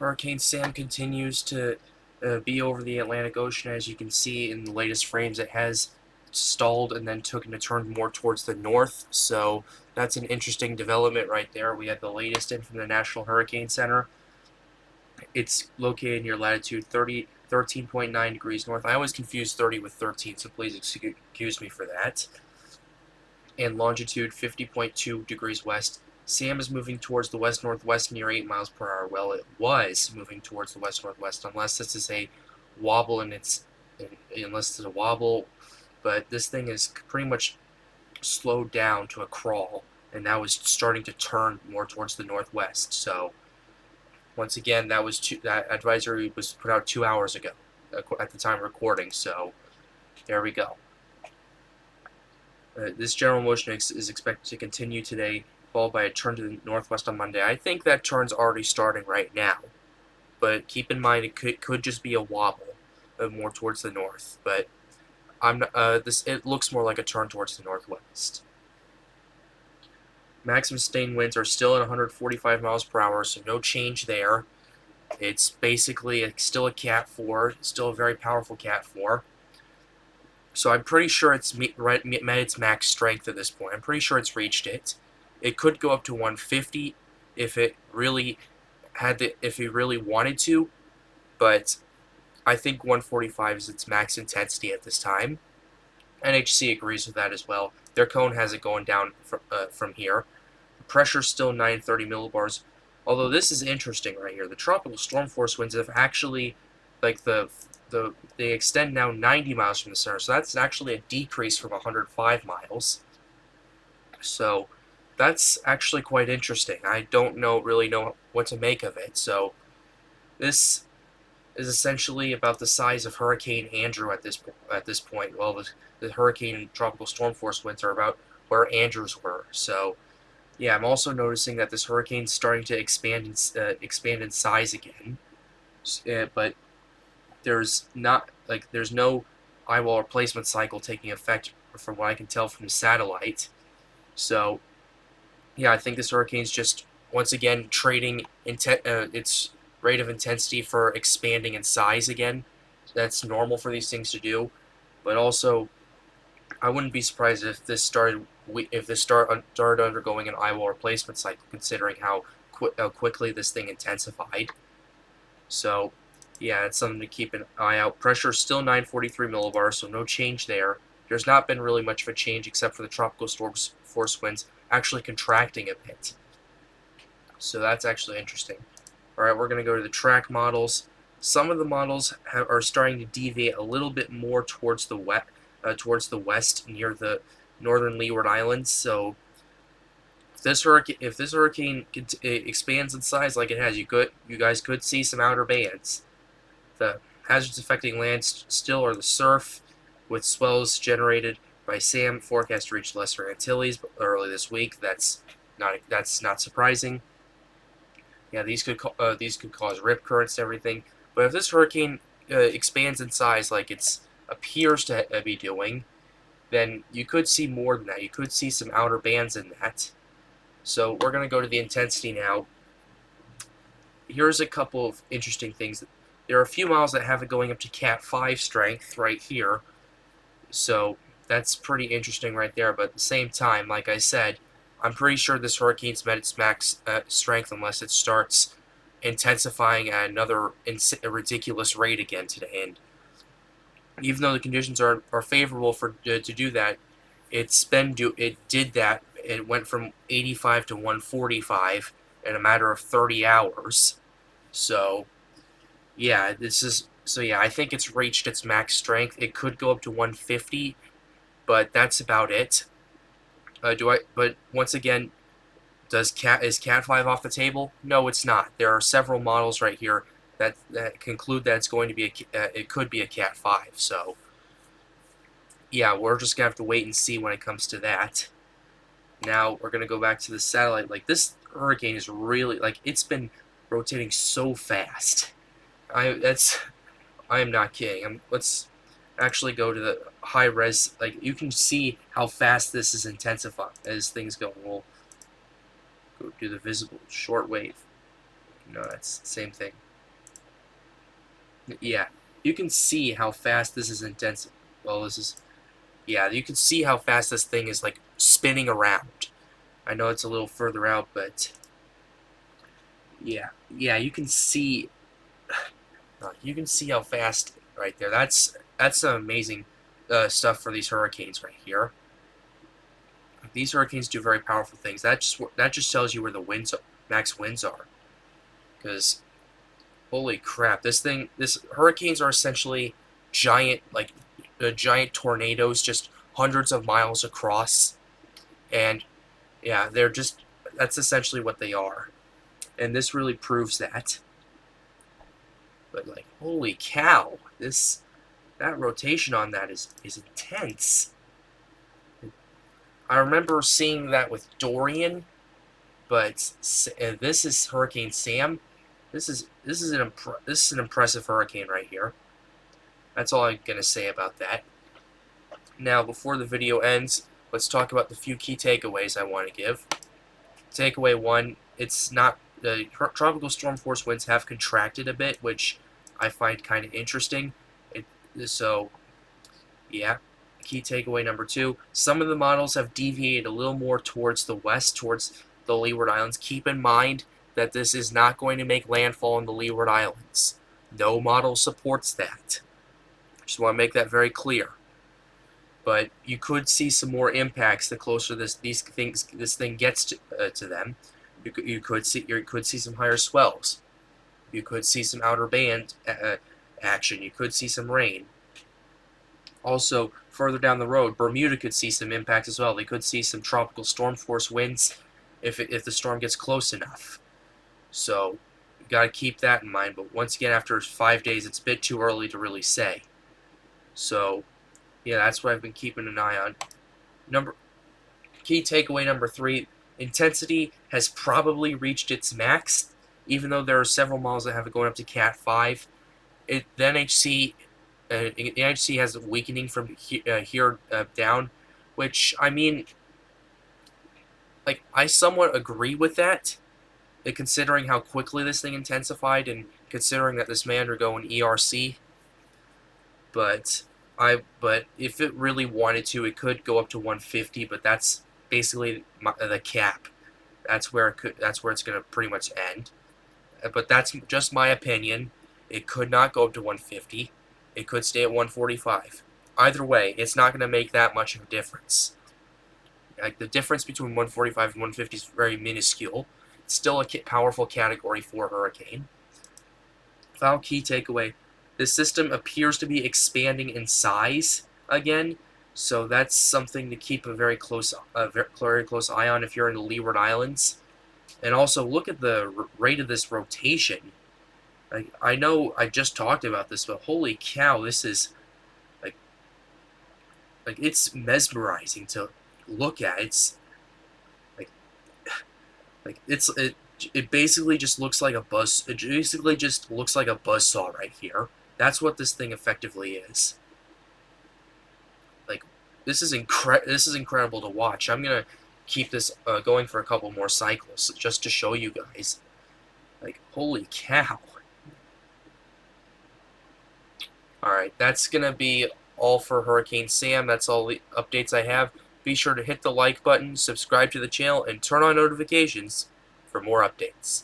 Hurricane Sam continues to be over the Atlantic Ocean. As you can see in the latest frames, it has stalled and then took a turn more towards the north. So that's an interesting development right there. We had the latest in from the National Hurricane Center. It's located near latitude 13.9 degrees north. I always confuse 30 with 13, so please excuse me for that. And longitude 50.2 degrees west. Sam is moving towards the west-northwest near 8 miles per hour. Well, it was moving towards the west-northwest, unless this is a wobble unless it's a wobble. But this thing is pretty much slowed down to a crawl, and now is starting to turn more towards the northwest. So once again, that advisory was put out 2 hours ago at the time of recording. So there we go. This general motion is expected to continue today, followed by a turn to the northwest on Monday. I think that turn's already starting right now, but keep in mind it could just be a wobble more towards the north. But it looks more like a turn towards the northwest. Maximum sustained winds are still at 145 miles per hour, so no change there. It's basically still a Cat 4, still a very powerful Cat 4. So I'm pretty sure it's met its max strength at this point. I'm pretty sure it's reached it. It could go up to 150 if it really wanted to, but I think 145 is its max intensity at this time. NHC agrees with that as well. Their cone has it going down from here. The pressure's still 930 millibars. Although this is interesting right here. The tropical storm force winds have actually, like they extend now 90 miles from the center, so that's actually a decrease from 105 miles. So that's actually quite interesting. I don't really know what to make of it. So this is essentially about the size of Hurricane Andrew at this point. Well, the hurricane and tropical storm force winds are about where Andrews were. So yeah, I'm also noticing that this hurricane's starting to expand in size again. But there's no eyewall replacement cycle taking effect from what I can tell from the satellite. So yeah, I think this hurricane's just once again trading its rate of intensity for expanding in size again. That's normal for these things to do, but also I wouldn't be surprised if this started undergoing an eyewall replacement cycle, considering how quickly this thing intensified. So yeah, it's something to keep an eye out. Pressure is still 943 millibars, so no change there. There's not been really much of a change except for the tropical storm force winds actually contracting a bit. So that's actually interesting. Alright, we're going to go to the track models. Some of the models are starting to deviate a little bit more towards the west near the northern Leeward Islands. So if this hurricane expands in size like it has, you guys could see some outer bands. The hazards affecting land still are the surf, with swells generated by Sam forecast to reach the Lesser Antilles early this week. That's not surprising. Yeah, these could cause rip currents and everything. But if this hurricane expands in size like it appears to be doing, then you could see more than that. You could see some outer bands in that. So we're going to go to the intensity now. Here's a couple of interesting things. There are a few models that have it going up to Cat 5 strength right here. So that's pretty interesting right there. But at the same time, like I said, I'm pretty sure this hurricane's met its max strength unless it starts intensifying at another ridiculous rate again today. And even though the conditions are favorable to do that, it did that. It went from 85 to 145 in a matter of 30 hours. So yeah, I think it's reached its max strength. It could go up to 150, but that's about it. But once again, is Cat 5 off the table? No, it's not. There are several models right here that conclude that it's going to be it could be a Cat 5. So yeah, we're just gonna have to wait and see when it comes to that. Now we're gonna go back to the satellite. Like, this hurricane is really, like, it's been rotating so fast. I am not kidding. Let's actually go to the high res. Like, you can see how fast this is intensifying as things go. We'll go do the visible shortwave. No, that's the same thing. Yeah, you can see how fast this is intense. Well, this is, yeah, you can see how fast this thing is like spinning around. I know it's a little further out, but yeah, you can see how fast right there. That's some amazing stuff for these hurricanes right here. These hurricanes do very powerful things. That just tells you where the max winds are. Because holy crap, this hurricanes are essentially giant giant tornadoes, just hundreds of miles across, and yeah, that's essentially what they are, and this really proves that. But like, holy cow, that rotation on that is intense. I remember seeing that with Dorian, but this is Hurricane Sam. This is an impressive hurricane right here. That's all I'm gonna say about that. Now, before the video ends, let's talk about the few key takeaways I want to give. Takeaway one: it's not the tropical storm force winds have contracted a bit, which I find kind of interesting. So yeah. Key takeaway number two: some of the models have deviated a little more towards the west, towards the Leeward Islands. Keep in mind that this is not going to make landfall in the Leeward Islands. No model supports that. Just want to make that very clear. But you could see some more impacts the closer this thing gets to them. You could see some higher swells. You could see some outer band action. You could see some rain. Also, further down the road, Bermuda could see some impact as well. They could see some tropical storm force winds if the storm gets close enough. So, you got to keep that in mind. But once again, after 5 days, it's a bit too early to really say. So, yeah, that's what I've been keeping an eye on. Key takeaway number three: intensity has probably reached its max, even though there are several models that have it going up to Cat 5. The NHC has a weakening from here down, which, I mean, like, I somewhat agree with that, considering how quickly this thing intensified and considering that this may undergo an ERC. But but if it really wanted to, it could go up to 150. But that's basically the cap. That's where it's going to pretty much end. But that's just my opinion. It could not go up to 150. It could stay at 145. Either way, it's not going to make that much of a difference. Like, the difference between 145 and 150 is very minuscule. It's still a powerful Category 4 hurricane. Final key takeaway: this system appears to be expanding in size again, so that's something to keep a very close eye on if you're in the Leeward Islands. And also, look at the rate of this rotation. Like, I know I just talked about this, but holy cow, this is like it's mesmerizing to look at. It's like it basically just looks like a buzz. It basically just looks like a buzzsaw right here. That's what this thing effectively is. Like, this is incredible to watch. I'm gonna keep this going for a couple more cycles just to show you guys. Like, holy cow. Alright, that's going to be all for Hurricane Sam. That's all the updates I have. Be sure to hit the like button, subscribe to the channel, and turn on notifications for more updates.